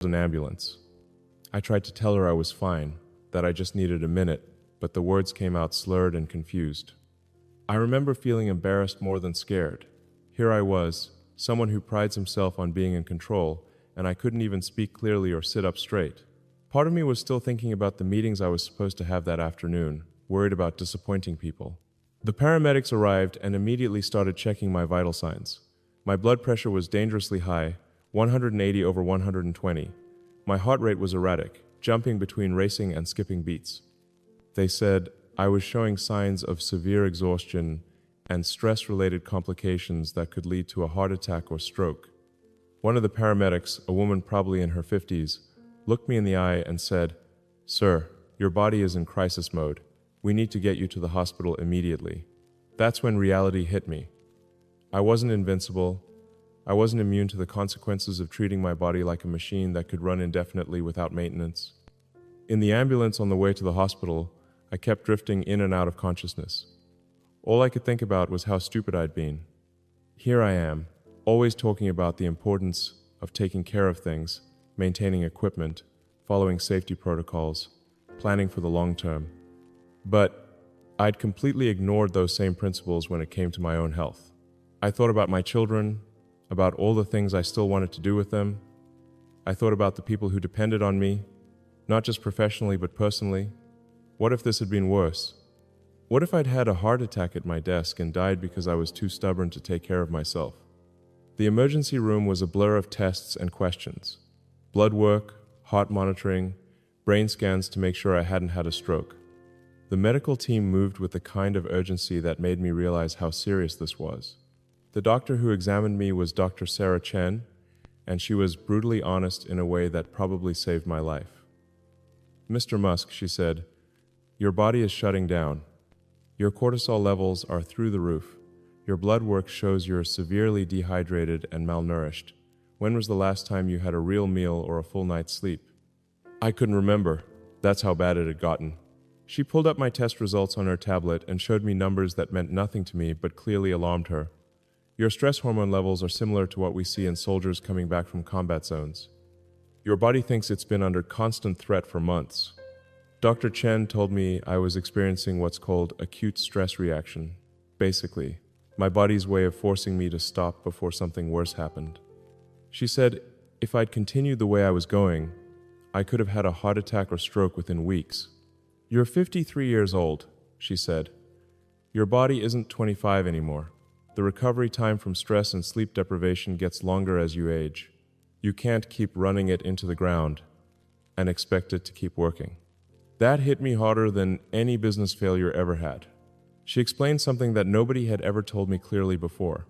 an ambulance. I tried to tell her I was fine, that I just needed a minute, but the words came out slurred and confused. I remember feeling embarrassed more than scared. Here I was, someone who prides himself on being in control, and I couldn't even speak clearly or sit up straight. Part of me was still thinking about the meetings I was supposed to have that afternoon, worried about disappointing people. The paramedics arrived and immediately started checking my vital signs. My blood pressure was dangerously high, 180 over 120. My heart rate was erratic, jumping between racing and skipping beats. They said I was showing signs of severe exhaustion and stress-related complications that could lead to a heart attack or stroke. One of the paramedics, a woman probably in her 50s, looked me in the eye and said, "Sir, your body is in crisis mode. We need to get you to the hospital immediately." That's when reality hit me. I wasn't invincible. I wasn't immune to the consequences of treating my body like a machine that could run indefinitely without maintenance. In the ambulance on the way to the hospital, I kept drifting in and out of consciousness. All I could think about was how stupid I'd been. Here I am, always talking about the importance of taking care of things, maintaining equipment, following safety protocols, planning for the long term. But I'd completely ignored those same principles when it came to my own health. I thought about my children, about all the things I still wanted to do with them. I thought about the people who depended on me, not just professionally but personally. What if this had been worse? What if I'd had a heart attack at my desk and died because I was too stubborn to take care of myself? The emergency room was a blur of tests and questions. Blood work, heart monitoring, brain scans to make sure I hadn't had a stroke. The medical team moved with the kind of urgency that made me realize how serious this was. The doctor who examined me was Dr. Sarah Chen, and she was brutally honest in a way that probably saved my life. "Mr. Musk," she said, "your body is shutting down. Your cortisol levels are through the roof. Your blood work shows you're severely dehydrated and malnourished. When was the last time you had a real meal or a full night's sleep?" I couldn't remember. That's how bad it had gotten. She pulled up my test results on her tablet and showed me numbers that meant nothing to me but clearly alarmed her. "Your stress hormone levels are similar to what we see in soldiers coming back from combat zones. Your body thinks it's been under constant threat for months." Dr. Chen told me I was experiencing what's called acute stress reaction. Basically, my body's way of forcing me to stop before something worse happened. She said if I'd continued the way I was going, I could have had a heart attack or stroke within weeks. "You're 53 years old," she said. "Your body isn't 25 anymore. The recovery time from stress and sleep deprivation gets longer as you age. You can't keep running it into the ground and expect it to keep working." That hit me harder than any business failure ever had. She explained something that nobody had ever told me clearly before.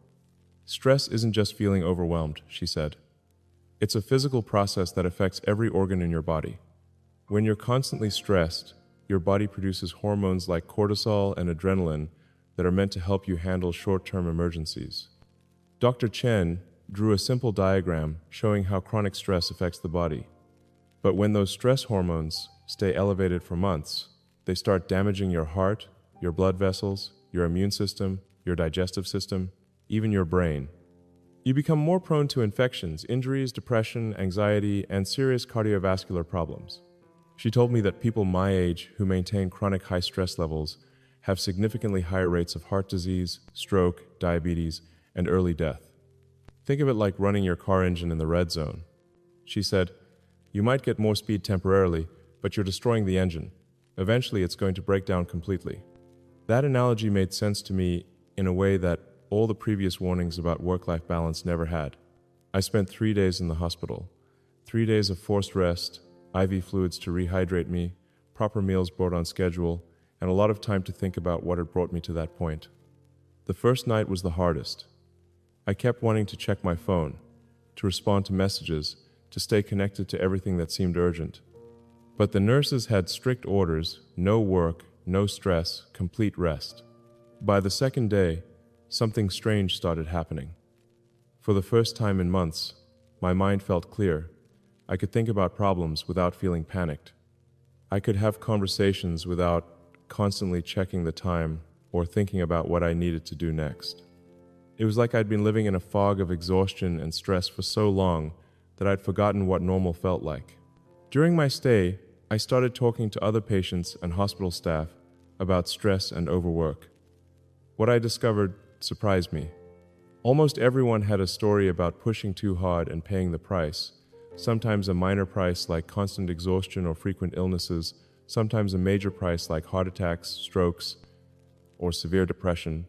"Stress isn't just feeling overwhelmed," she said. "It's a physical process that affects every organ in your body. When you're constantly stressed, your body produces hormones like cortisol and adrenaline that are meant to help you handle short-term emergencies." Dr. Chen drew a simple diagram showing how chronic stress affects the body. But when those stress hormones stay elevated for months, they start damaging your heart, your blood vessels, your immune system, your digestive system, even your brain. You become more prone to infections, injuries, depression, anxiety, and serious cardiovascular problems. She told me that people my age who maintain chronic high stress levels have significantly higher rates of heart disease, stroke, diabetes, and early death. Think of it like running your car engine in the red zone. She said, "You might get more speed temporarily, but you're destroying the engine. Eventually, it's going to break down completely." That analogy made sense to me in a way that all the previous warnings about work-life balance never had. I spent 3 days in the hospital. 3 days of forced rest, IV fluids to rehydrate me, proper meals brought on schedule, and a lot of time to think about what had brought me to that point. The first night was the hardest. I kept wanting to check my phone, to respond to messages, to stay connected to everything that seemed urgent. But the nurses had strict orders: no work, no stress, complete rest. By the second day, something strange started happening. For the first time in months, my mind felt clear. I could think about problems without feeling panicked. I could have conversations without constantly checking the time or thinking about what I needed to do next. It was like I'd been living in a fog of exhaustion and stress for so long that I'd forgotten what normal felt like. During my stay, I started talking to other patients and hospital staff about stress and overwork. What I discovered surprised me. Almost everyone had a story about pushing too hard and paying the price, sometimes a minor price like constant exhaustion or frequent illnesses, sometimes a major price like heart attacks, strokes, or severe depression.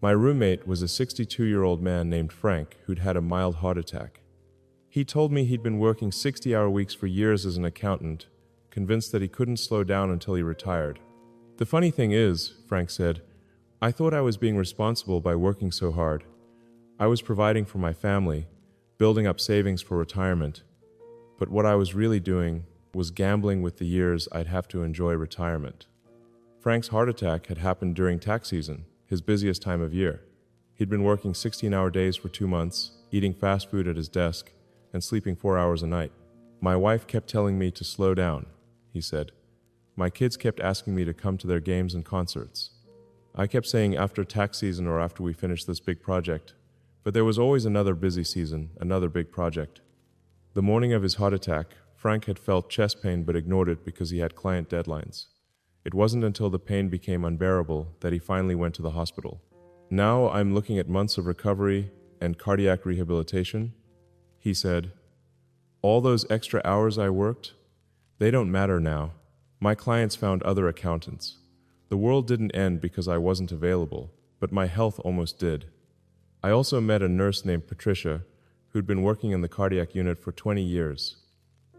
My roommate was a 62-year-old man named Frank who'd had a mild heart attack. He told me he'd been working 60-hour weeks for years as an accountant, convinced that he couldn't slow down until he retired. "The funny thing is," Frank said, "I thought I was being responsible by working so hard. I was providing for my family, building up savings for retirement. But what I was really doing was gambling with the years I'd have to enjoy retirement." Frank's heart attack had happened during tax season, his busiest time of year. He'd been working 16-hour days for 2 months, eating fast food at his desk, and sleeping 4 hours a night. "My wife kept telling me to slow down," he said. "My kids kept asking me to come to their games and concerts. I kept saying after tax season or after we finish this big project, but there was always another busy season, another big project." The morning of his heart attack, Frank had felt chest pain but ignored it because he had client deadlines. It wasn't until the pain became unbearable that he finally went to the hospital. "Now I'm looking at months of recovery and cardiac rehabilitation," he said. "All those extra hours I worked, they don't matter now. My clients found other accountants. The world didn't end because I wasn't available, but my health almost did." I also met a nurse named Patricia, who'd been working in the cardiac unit for 20 years.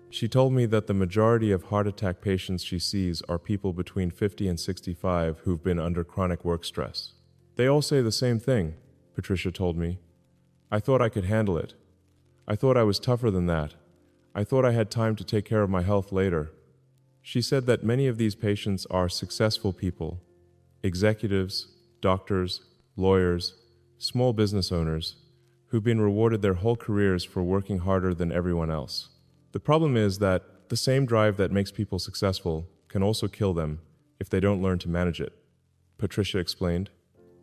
She told me that the majority of heart attack patients she sees are people between 50 and 65 who've been under chronic work stress. "They all say the same thing," Patricia told me. "I thought I could handle it. I thought I was tougher than that. I thought I had time to take care of my health later." She said that many of these patients are successful people, executives, doctors, lawyers, small business owners, who've been rewarded their whole careers for working harder than everyone else. The problem is that the same drive that makes people successful can also kill them if they don't learn to manage it. Patricia explained,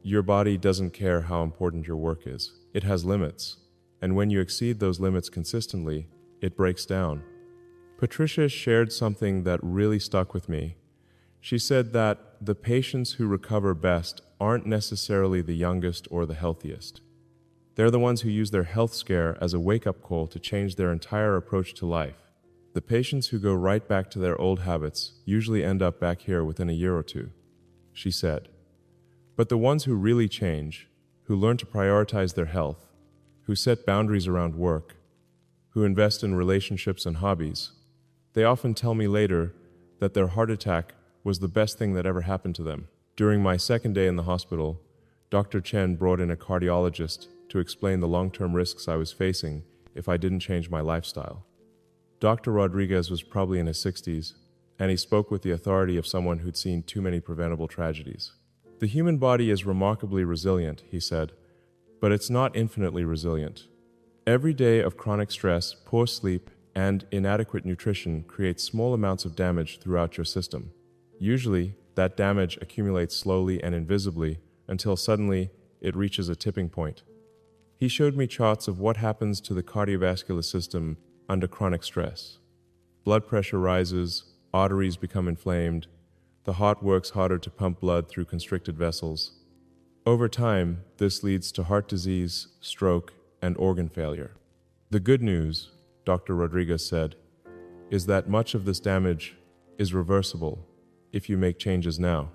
"Your body doesn't care how important your work is. It has limits, and when you exceed those limits consistently, it breaks down." Patricia shared something that really stuck with me. She said that the patients who recover best aren't necessarily the youngest or the healthiest. They're the ones who use their health scare as a wake-up call to change their entire approach to life. The patients who go right back to their old habits usually end up back here within a year or two, she said. But the ones who really change, who learn to prioritize their health, who set boundaries around work, who invest in relationships and hobbies, they often tell me later that their heart attack was the best thing that ever happened to them. During my second day in the hospital, Dr. Chen brought in a cardiologist to explain the long-term risks I was facing if I didn't change my lifestyle. Dr. Rodriguez was probably in his 60s, and he spoke with the authority of someone who'd seen too many preventable tragedies. "The human body is remarkably resilient," he said, "but it's not infinitely resilient. Every day of chronic stress, poor sleep, and inadequate nutrition creates small amounts of damage throughout your system. Usually, that damage accumulates slowly and invisibly until suddenly it reaches a tipping point." He showed me charts of what happens to the cardiovascular system under chronic stress. Blood pressure rises, arteries become inflamed, the heart works harder to pump blood through constricted vessels. Over time, this leads to heart disease, stroke, and organ failure. "The good news," Dr. Rodriguez said, "is that much of this damage is reversible if you make changes now.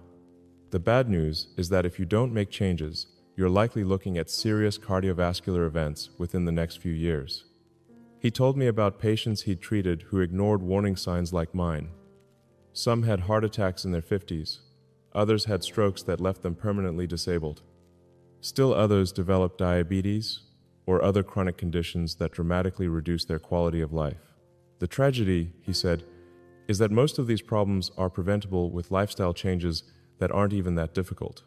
The bad news is that if you don't make changes, you're likely looking at serious cardiovascular events within the next few years." He told me about patients he'd treated who ignored warning signs like mine. Some had heart attacks in their 50s, others had strokes that left them permanently disabled. Still others developed diabetes or other chronic conditions that dramatically reduced their quality of life. "The tragedy," he said, "is that most of these problems are preventable with lifestyle changes that aren't even that difficult.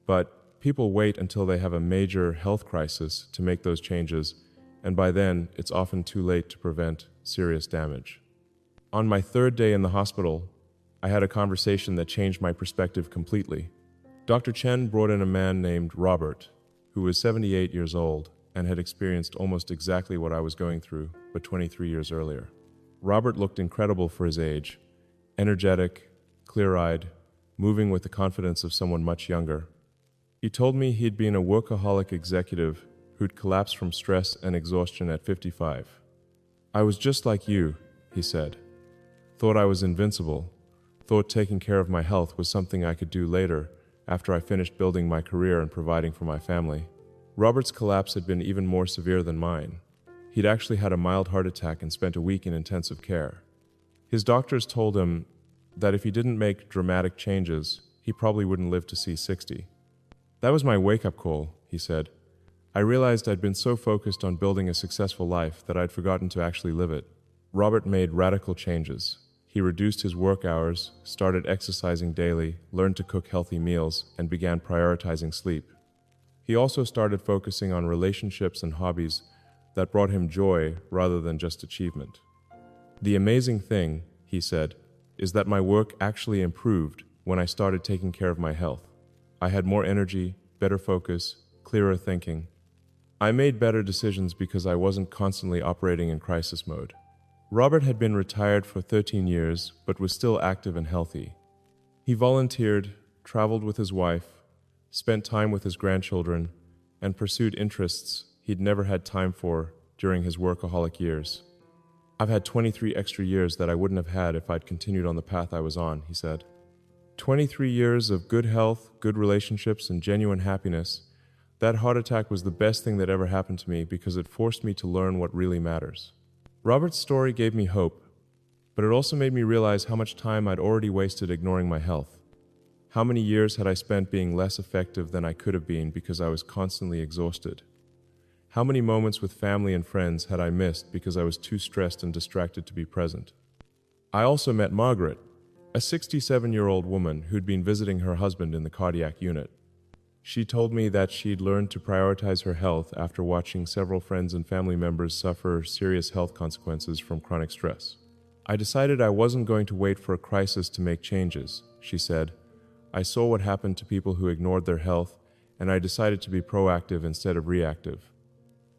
But people wait until they have a major health crisis to make those changes, and by then it's often too late to prevent serious damage." On my third day in the hospital, I had a conversation that changed my perspective completely. Dr. Chen brought in a man named Robert, who was 78 years old. and had experienced almost exactly what I was going through, but 23 years earlier. Robert looked incredible for his age, energetic, clear-eyed, moving with the confidence of someone much younger. He told me he'd been a workaholic executive who'd collapsed from stress and exhaustion at 55. "I was just like you," he said. "Thought I was invincible. Thought taking care of my health was something I could do later, after I finished building my career and providing for my family." Robert's collapse had been even more severe than mine. He'd actually had a mild heart attack and spent a week in intensive care. His doctors told him that if he didn't make dramatic changes, he probably wouldn't live to see 60. "That was my wake-up call," he said. "I realized I'd been so focused on building a successful life that I'd forgotten to actually live it." Robert made radical changes. He reduced his work hours, started exercising daily, learned to cook healthy meals, and began prioritizing sleep. He also started focusing on relationships and hobbies that brought him joy rather than just achievement. "The amazing thing," he said, "is that my work actually improved when I started taking care of my health. I had more energy, better focus, clearer thinking. I made better decisions because I wasn't constantly operating in crisis mode." Robert had been retired for 13 years, but was still active and healthy. He volunteered, traveled with his wife, spent time with his grandchildren, and pursued interests he'd never had time for during his workaholic years. "I've had 23 extra years that I wouldn't have had if I'd continued on the path I was on," he said. 23 years of good health, good relationships, and genuine happiness. That heart attack was the best thing that ever happened to me because it forced me to learn what really matters. Robert's story gave me hope, but it also made me realize how much time I'd already wasted ignoring my health. How many years had I spent being less effective than I could have been because I was constantly exhausted? How many moments with family and friends had I missed because I was too stressed and distracted to be present? I also met Margaret, a 67-year-old woman who'd been visiting her husband in the cardiac unit. She told me that she'd learned to prioritize her health after watching several friends and family members suffer serious health consequences from chronic stress. "I decided I wasn't going to wait for a crisis to make changes," she said. "I saw what happened to people who ignored their health, and I decided to be proactive instead of reactive."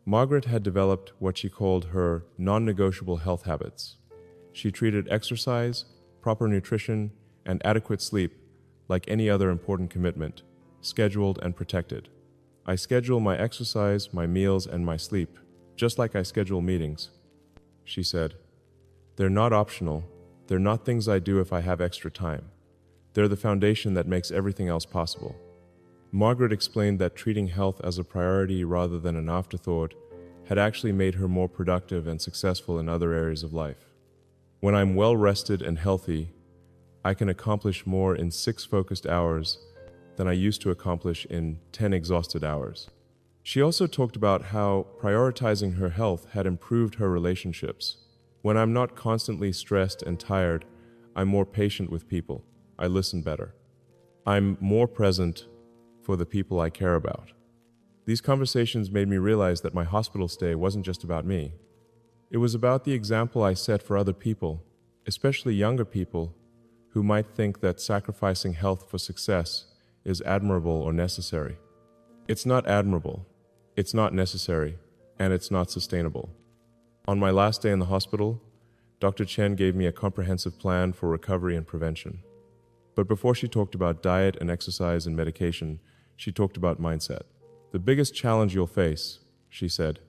Margaret had developed what she called her non-negotiable health habits. She treated exercise, proper nutrition, and adequate sleep like any other important commitment, scheduled and protected. "I schedule my exercise, my meals, and my sleep, just like I schedule meetings," she said. "They're not optional. They're not things I do if I have extra time. They're the foundation that makes everything else possible." Margaret explained that treating health as a priority rather than an afterthought had actually made her more productive and successful in other areas of life. "When I'm well rested and healthy, I can accomplish more in 6 focused hours than I used to accomplish in 10 exhausted hours." She also talked about how prioritizing her health had improved her relationships. "When I'm not constantly stressed and tired, I'm more patient with people. I listen better. I'm more present for the people I care about." These conversations made me realize that my hospital stay wasn't just about me. It was about the example I set for other people, especially younger people, who might think that sacrificing health for success is admirable or necessary. It's not admirable, it's not necessary, and it's not sustainable. On my last day in the hospital, Dr. Chen gave me a comprehensive plan for recovery and prevention. But before she talked about diet and exercise and medication, she talked about mindset. "The biggest challenge you'll face," she said,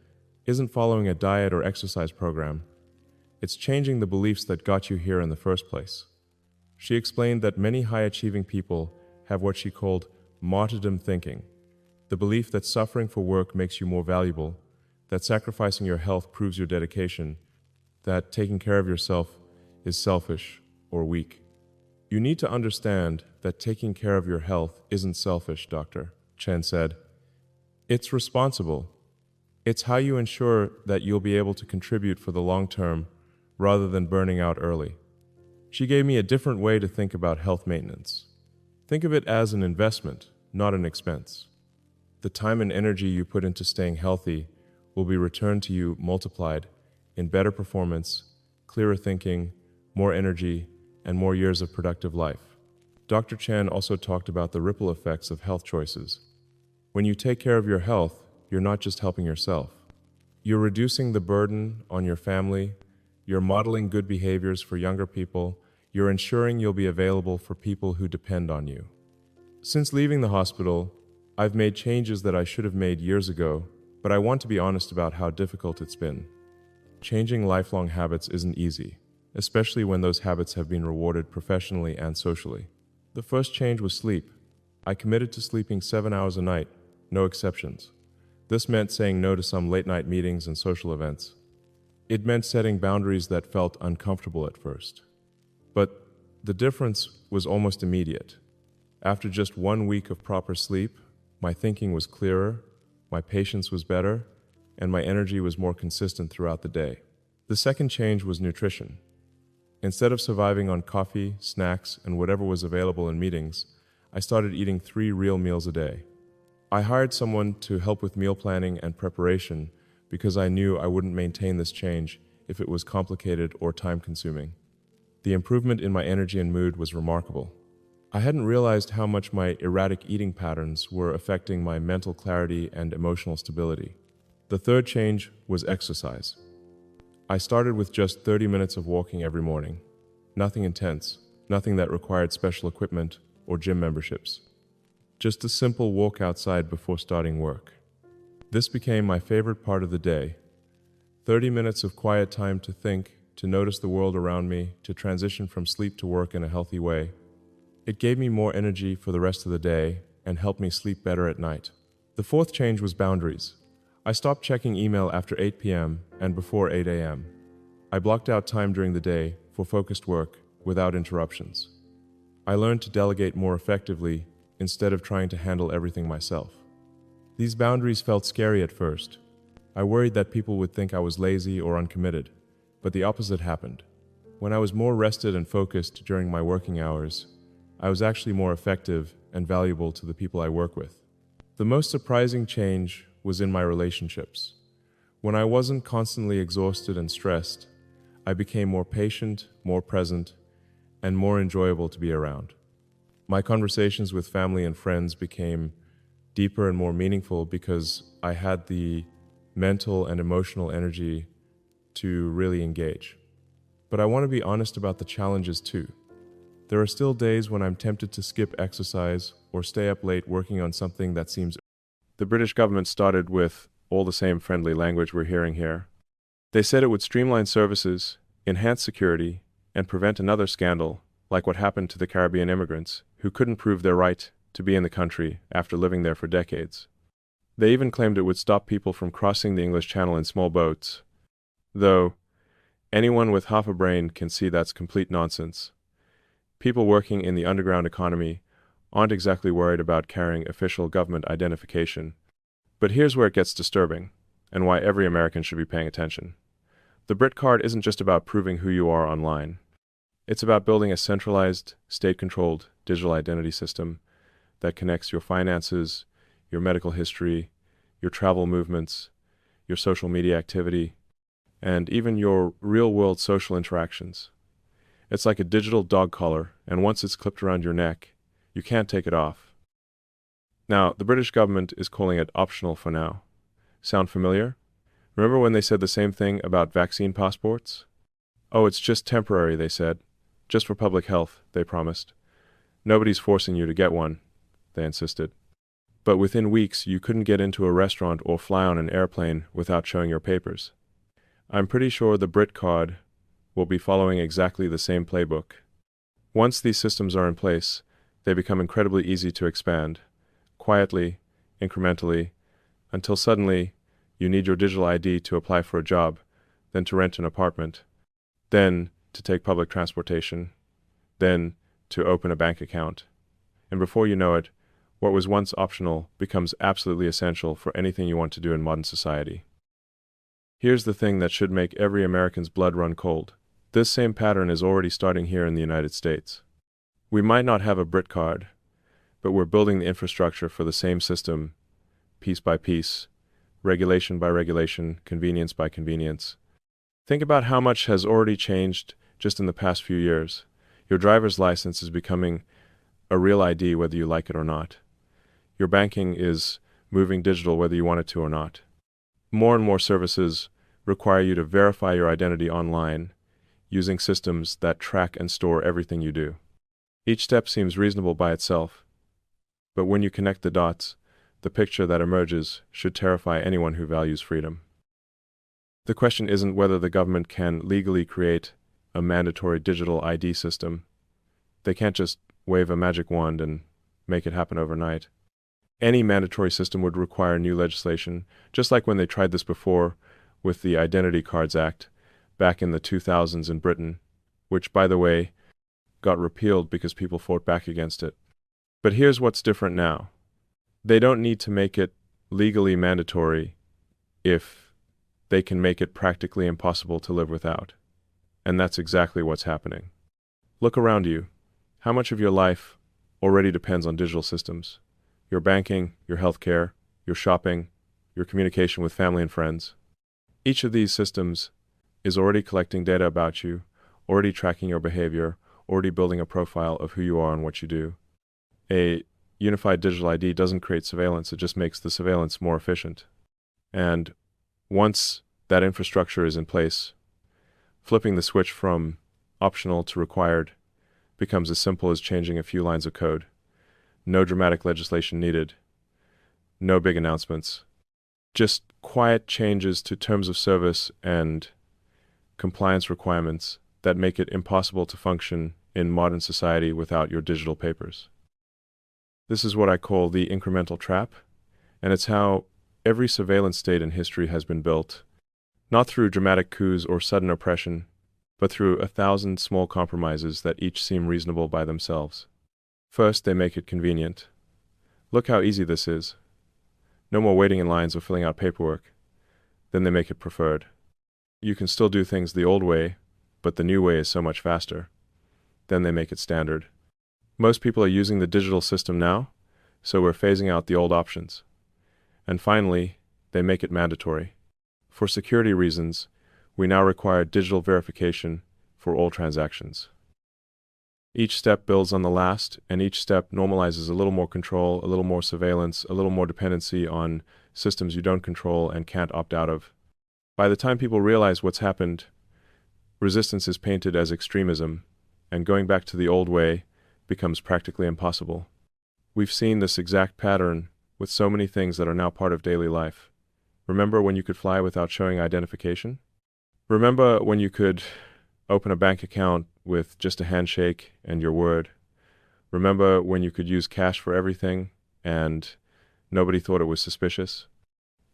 "isn't following a diet or exercise program. It's changing the beliefs that got you here in the first place." She explained that many high-achieving people have what she called martyrdom thinking, the belief that suffering for work makes you more valuable, that sacrificing your health proves your dedication, that taking care of yourself is selfish or weak. "You need to understand that taking care of your health isn't selfish," Dr. Chen said. "It's responsible. It's how you ensure that you'll be able to contribute for the long term rather than burning out early." She gave me a different way to think about health maintenance. Think of it as an investment, not an expense. The time and energy you put into staying healthy will be returned to you multiplied in better performance, clearer thinking, more energy, and more years of productive life. Dr. Chen also talked about the ripple effects of health choices. When you take care of your health, you're not just helping yourself. You're reducing the burden on your family, you're modeling good behaviors for younger people, you're ensuring you'll be available for people who depend on you. Since leaving the hospital, I've made changes that I should have made years ago, but I want to be honest about how difficult it's been. Changing lifelong habits isn't easy, especially when those habits have been rewarded professionally and socially. The first change was sleep. I committed to sleeping 7 hours a night, no exceptions. This meant saying no to some late-night meetings and social events. It meant setting boundaries that felt uncomfortable at first. But the difference was almost immediate. After just 1 week of proper sleep, my thinking was clearer, my patience was better, and my energy was more consistent throughout the day. The second change was nutrition. Instead of surviving on coffee, snacks, and whatever was available in meetings, I started eating 3 real meals a day. I hired someone to help with meal planning and preparation because I knew I wouldn't maintain this change if it was complicated or time-consuming. The improvement in my energy and mood was remarkable. I hadn't realized how much my erratic eating patterns were affecting my mental clarity and emotional stability. The third change was exercise. I started with just 30 minutes of walking every morning. Nothing intense, nothing that required special equipment or gym memberships. Just a simple walk outside before starting work. This became my favorite part of the day. 30 minutes of quiet time to think, to notice the world around me, to transition from sleep to work in a healthy way. It gave me more energy for the rest of the day and helped me sleep better at night. The fourth change was boundaries. I stopped checking email after 8 p.m. and before 8 a.m. I blocked out time during the day for focused work without interruptions. I learned to delegate more effectively instead of trying to handle everything myself. These boundaries felt scary at first. I worried that people would think I was lazy or uncommitted, but the opposite happened. When I was more rested and focused during my working hours, I was actually more effective and valuable to the people I work with. The most surprising change was in my relationships. When I wasn't constantly exhausted and stressed, I became more patient, more present, and more enjoyable to be around. My conversations with family and friends became deeper and more meaningful because I had the mental and emotional energy to really engage. But I want to be honest about the challenges too. There are still days when I'm tempted to skip exercise or stay up late working on something that seems. The British government started with all the same friendly language we're hearing here. They said it would streamline services, enhance security, and prevent another scandal like what happened to the Caribbean immigrants who couldn't prove their right to be in the country after living there for decades. They even claimed it would stop people from crossing the English Channel in small boats. Though, anyone with half a brain can see that's complete nonsense. People working in the underground economy aren't exactly worried about carrying official government identification. But here's where it gets disturbing, and why every American should be paying attention. The Brit Card isn't just about proving who you are online. It's about building a centralized, state-controlled digital identity system that connects your finances, your medical history, your travel movements, your social media activity, and even your real-world social interactions. It's like a digital dog collar, and once it's clipped around your neck, you can't take it off. Now, the British government is calling it optional for now. Sound familiar? Remember when they said the same thing about vaccine passports? Oh, it's just temporary, they said. Just for public health, they promised. Nobody's forcing you to get one, they insisted. But within weeks, you couldn't get into a restaurant or fly on an airplane without showing your papers. I'm pretty sure the Brit Card will be following exactly the same playbook. Once these systems are in place, they become incredibly easy to expand, quietly, incrementally, until suddenly you need your digital ID to apply for a job, then to rent an apartment, then to take public transportation, then to open a bank account. And before you know it, what was once optional becomes absolutely essential for anything you want to do in modern society. Here's the thing that should make every American's blood run cold. This same pattern is already starting here in the United States. We might not have a Brit Card, but we're building the infrastructure for the same system, piece by piece, regulation by regulation, convenience by convenience. Think about how much has already changed just in the past few years. Your driver's license is becoming a real ID whether you like it or not. Your banking is moving digital whether you want it to or not. More and more services require you to verify your identity online using systems that track and store everything you do. Each step seems reasonable by itself, but when you connect the dots, the picture that emerges should terrify anyone who values freedom. The question isn't whether the government can legally create a mandatory digital ID system. They can't just wave a magic wand and make it happen overnight. Any mandatory system would require new legislation, just like when they tried this before with the Identity Cards Act back in the 2000s in Britain, which, by the way, got repealed because people fought back against it. But here's what's different now. They don't need to make it legally mandatory if they can make it practically impossible to live without. And that's exactly what's happening. Look around you. How much of your life already depends on digital systems? Your banking, your healthcare, your shopping, your communication with family and friends. Each of these systems is already collecting data about you, already tracking your behavior, already building a profile of who you are and what you do. A unified digital ID doesn't create surveillance, it just makes the surveillance more efficient. And once that infrastructure is in place, flipping the switch from optional to required becomes as simple as changing a few lines of code. No dramatic legislation needed. No big announcements. Just quiet changes to terms of service and compliance requirements that make it impossible to function in modern society without your digital papers. This is what I call the incremental trap, and it's how every surveillance state in history has been built, not through dramatic coups or sudden oppression, but through 1,000 small compromises that each seem reasonable by themselves. First, they make it convenient. Look how easy this is. No more waiting in lines or filling out paperwork. Then they make it preferred. You can still do things the old way, but the new way is so much faster. Then they make it standard. Most people are using the digital system now, so we're phasing out the old options. And finally, they make it mandatory. For security reasons, we now require digital verification for all transactions. Each step builds on the last, and each step normalizes a little more control, a little more surveillance, a little more dependency on systems you don't control and can't opt out of. By the time people realize what's happened, resistance is painted as extremism, and going back to the old way becomes practically impossible. We've seen this exact pattern with so many things that are now part of daily life. Remember when you could fly without showing identification? Remember when you could open a bank account with just a handshake and your word? Remember when you could use cash for everything and nobody thought it was suspicious?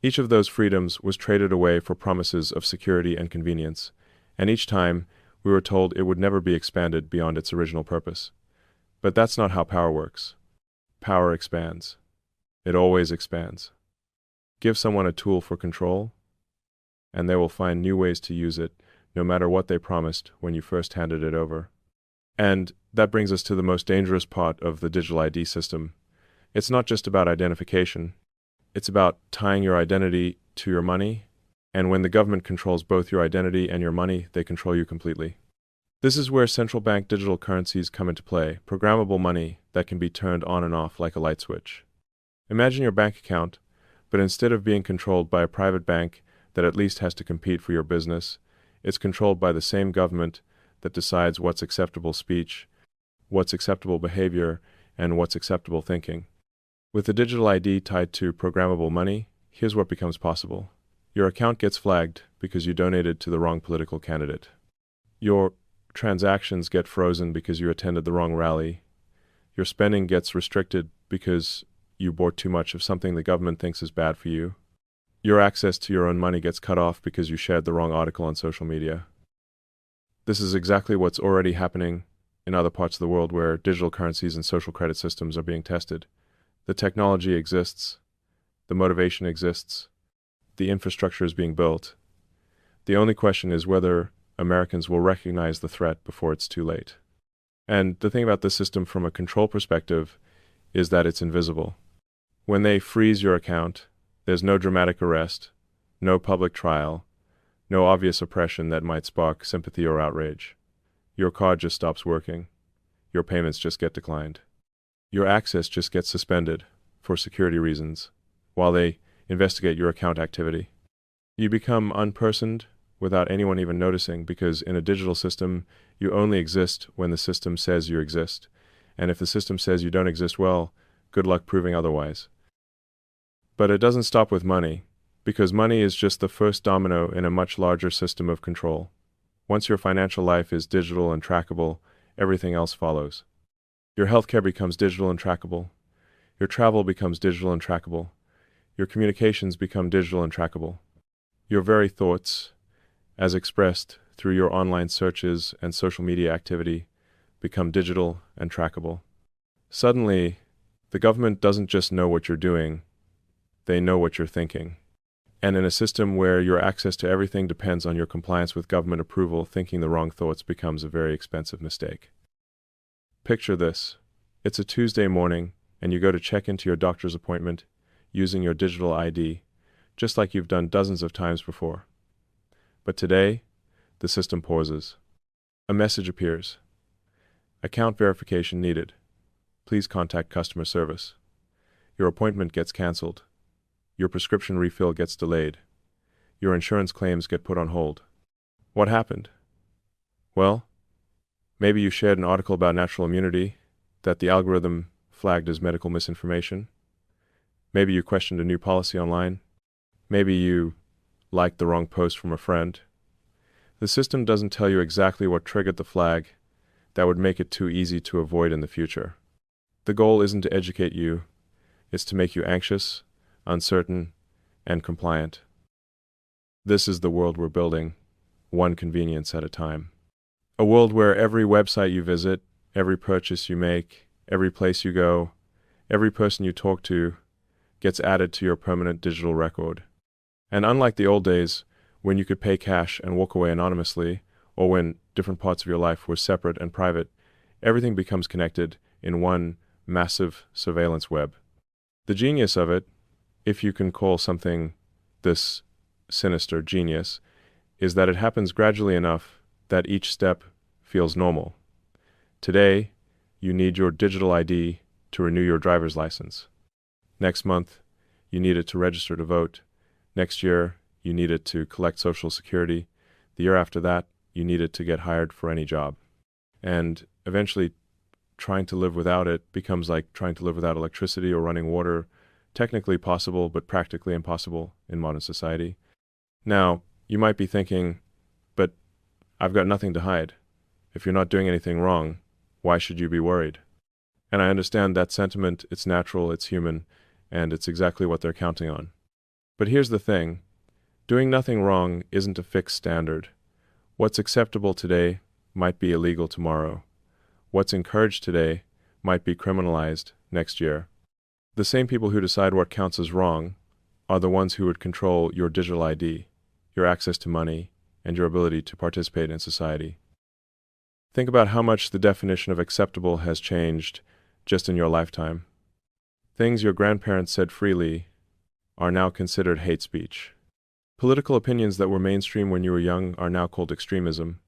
Each of those freedoms was traded away for promises of security and convenience, and each time we were told it would never be expanded beyond its original purpose. But that's not how power works. Power expands. It always expands. Give someone a tool for control, and they will find new ways to use it, no matter what they promised when you first handed it over. And that brings us to the most dangerous part of the digital ID system. It's not just about identification. It's about tying your identity to your money, and when the government controls both your identity and your money, they control you completely. This is where central bank digital currencies come into play, programmable money that can be turned on and off like a light switch. Imagine your bank account, but instead of being controlled by a private bank that at least has to compete for your business, it's controlled by the same government that decides what's acceptable speech, what's acceptable behavior, and what's acceptable thinking. With the digital ID tied to programmable money, here's what becomes possible. Your account gets flagged because you donated to the wrong political candidate. Your transactions get frozen because you attended the wrong rally. Your spending gets restricted because you bought too much of something the government thinks is bad for you. Your access to your own money gets cut off because you shared the wrong article on social media. This is exactly what's already happening in other parts of the world where digital currencies and social credit systems are being tested. The technology exists. The motivation exists. The infrastructure is being built. The only question is whether Americans will recognize the threat before it's too late. And the thing about this system from a control perspective is that it's invisible. When they freeze your account, there's no dramatic arrest, no public trial, no obvious oppression that might spark sympathy or outrage. Your card just stops working. Your payments just get declined. Your access just gets suspended for security reasons. while they investigate your account activity. You become unpersoned without anyone even noticing, because in a digital system, you only exist when the system says you exist. And if the system says you don't exist, well, good luck proving otherwise. But it doesn't stop with money, because money is just the first domino in a much larger system of control. Once your financial life is digital and trackable, everything else follows. Your healthcare becomes digital and trackable. Your travel becomes digital and trackable. Your communications become digital and trackable. Your very thoughts, as expressed through your online searches and social media activity, become digital and trackable. Suddenly, the government doesn't just know what you're doing, they know what you're thinking. And in a system where your access to everything depends on your compliance with government approval, thinking the wrong thoughts becomes a very expensive mistake. Picture this. It's a Tuesday morning, and you go to check into your doctor's appointment using your digital ID, just like you've done dozens of times before. But today, the system pauses. A message appears. Account verification needed. Please contact customer service. Your appointment gets canceled. Your prescription refill gets delayed. Your insurance claims get put on hold. What happened? Well, maybe you shared an article about natural immunity that the algorithm flagged as medical misinformation. Maybe you questioned a new policy online. Maybe you liked the wrong post from a friend. The system doesn't tell you exactly what triggered the flag that would make it too easy to avoid in the future. The goal isn't to educate you, it's to make you anxious, uncertain, and compliant. This is the world we're building, one convenience at a time. A world where every website you visit, every purchase you make, every place you go, every person you talk to gets added to your permanent digital record. And unlike the old days, when you could pay cash and walk away anonymously, or when different parts of your life were separate and private, everything becomes connected in one massive surveillance web. The genius of it, if you can call something this sinister genius, is that it happens gradually enough that each step feels normal. Today, you need your digital ID to renew your driver's license. Next month, you need it to register to vote. Next year, you need it to collect Social Security. The year after that, you need it to get hired for any job. And eventually, trying to live without it becomes like trying to live without electricity or running water. Technically possible, but practically impossible in modern society. Now, you might be thinking, but I've got nothing to hide. If you're not doing anything wrong, why should you be worried? And I understand that sentiment, it's natural, it's human, and it's exactly what they're counting on. But here's the thing. Doing nothing wrong isn't a fixed standard. What's acceptable today might be illegal tomorrow. What's encouraged today might be criminalized next year. The same people who decide what counts as wrong are the ones who would control your digital ID, your access to money, and your ability to participate in society. Think about how much the definition of acceptable has changed just in your lifetime. Things your grandparents said freely are now considered hate speech. Political opinions that were mainstream when you were young are now called extremism.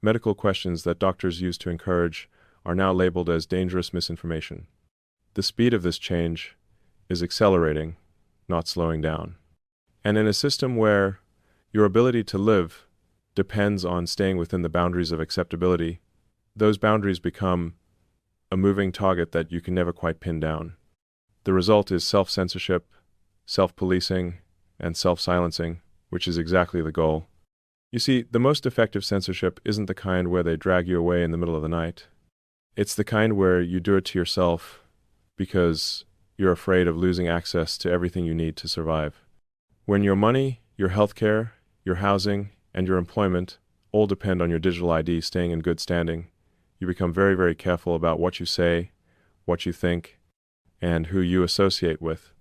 Medical questions that doctors used to encourage are now labeled as dangerous misinformation. The speed of this change is accelerating, not slowing down. And in a system where your ability to live depends on staying within the boundaries of acceptability, those boundaries become a moving target that you can never quite pin down. The result is self-censorship, self-policing, and self-silencing, which is exactly the goal. You see, the most effective censorship isn't the kind where they drag you away in the middle of the night. It's the kind where you do it to yourself because you're afraid of losing access to everything you need to survive. When your money, your healthcare, your housing, and your employment all depend on your digital ID staying in good standing, you become very, very careful about what you say, what you think, and who you associate with.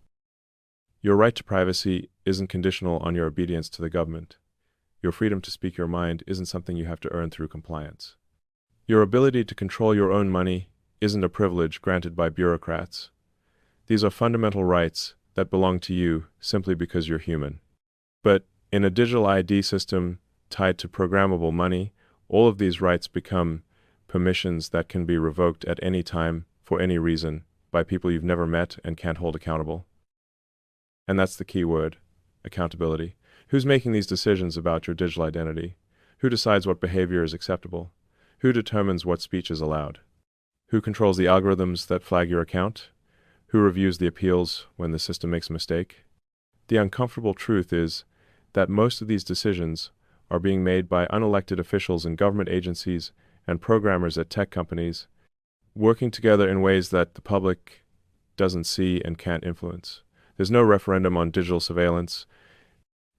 Your right to privacy isn't conditional on your obedience to the government. Your freedom to speak your mind isn't something you have to earn through compliance. Your ability to control your own money isn't a privilege granted by bureaucrats. These are fundamental rights that belong to you simply because you're human. But in a digital ID system tied to programmable money, all of these rights become permissions that can be revoked at any time for any reason by people you've never met and can't hold accountable. And that's the key word, accountability. Who's making these decisions about your digital identity? Who decides what behavior is acceptable? Who determines what speech is allowed? Who controls the algorithms that flag your account? Who reviews the appeals when the system makes a mistake? The uncomfortable truth is that most of these decisions are being made by unelected officials in government agencies and programmers at tech companies, working together in ways that the public doesn't see and can't influence. There's no referendum on digital surveillance.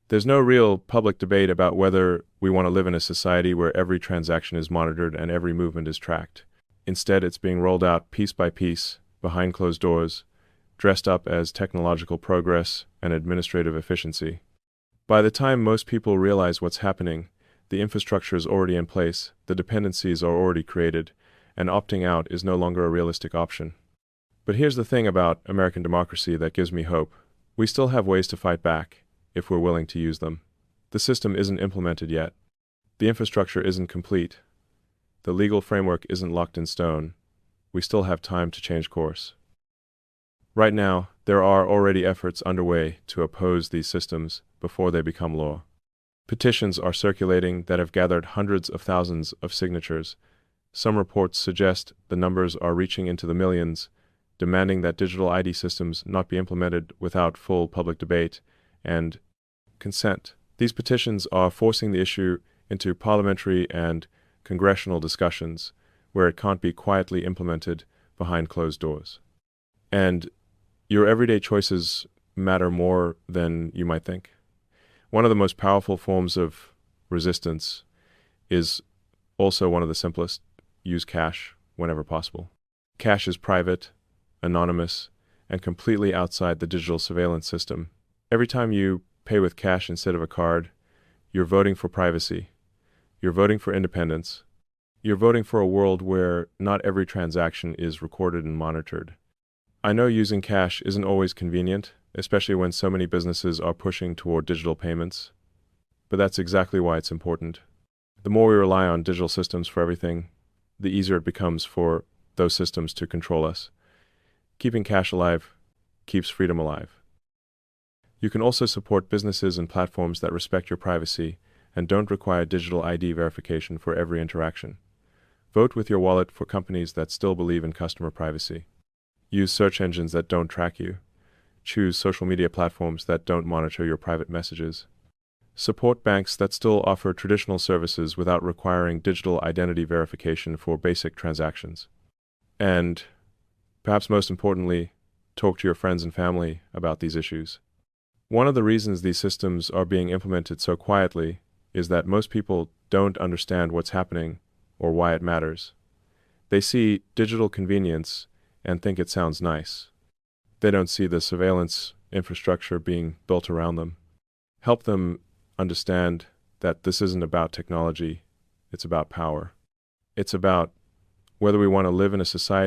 There's no real public debate about whether we want to live in a society where every transaction is monitored and every movement is tracked. Instead, it's being rolled out piece by piece, behind closed doors, dressed up as technological progress and administrative efficiency. By the time most people realize what's happening, the infrastructure is already in place, the dependencies are already created, and opting out is no longer a realistic option. But here's the thing about American democracy that gives me hope. We still have ways to fight back, if we're willing to use them. The system isn't implemented yet. The infrastructure isn't complete. The legal framework isn't locked in stone. We still have time to change course. Right now, there are already efforts underway to oppose these systems before they become law. Petitions are circulating that have gathered hundreds of thousands of signatures. Some reports suggest the numbers are reaching into the millions, demanding that digital ID systems not be implemented without full public debate and consent. These petitions are forcing the issue into parliamentary and congressional discussions, where it can't be quietly implemented behind closed doors. And your everyday choices matter more than you might think. One of the most powerful forms of resistance is also one of the simplest: use cash whenever possible. Cash is private, anonymous, and completely outside the digital surveillance system. Every time you pay with cash instead of a card, you're voting for privacy. You're voting for independence. You're voting for a world where not every transaction is recorded and monitored. I know using cash isn't always convenient, especially when so many businesses are pushing toward digital payments. But that's exactly why it's important. The more we rely on digital systems for everything, the easier it becomes for those systems to control us. Keeping cash alive keeps freedom alive. You can also support businesses and platforms that respect your privacy and don't require digital ID verification for every interaction. Vote with your wallet for companies that still believe in customer privacy. Use search engines that don't track you. Choose social media platforms that don't monitor your private messages. Support banks that still offer traditional services without requiring digital identity verification for basic transactions. And, perhaps most importantly, talk to your friends and family about these issues. One of the reasons these systems are being implemented so quietly is that most people don't understand what's happening or why it matters. They see digital convenience and think it sounds nice. They don't see the surveillance infrastructure being built around them. Help them understand that this isn't about technology, it's about power. It's about whether we want to live in a society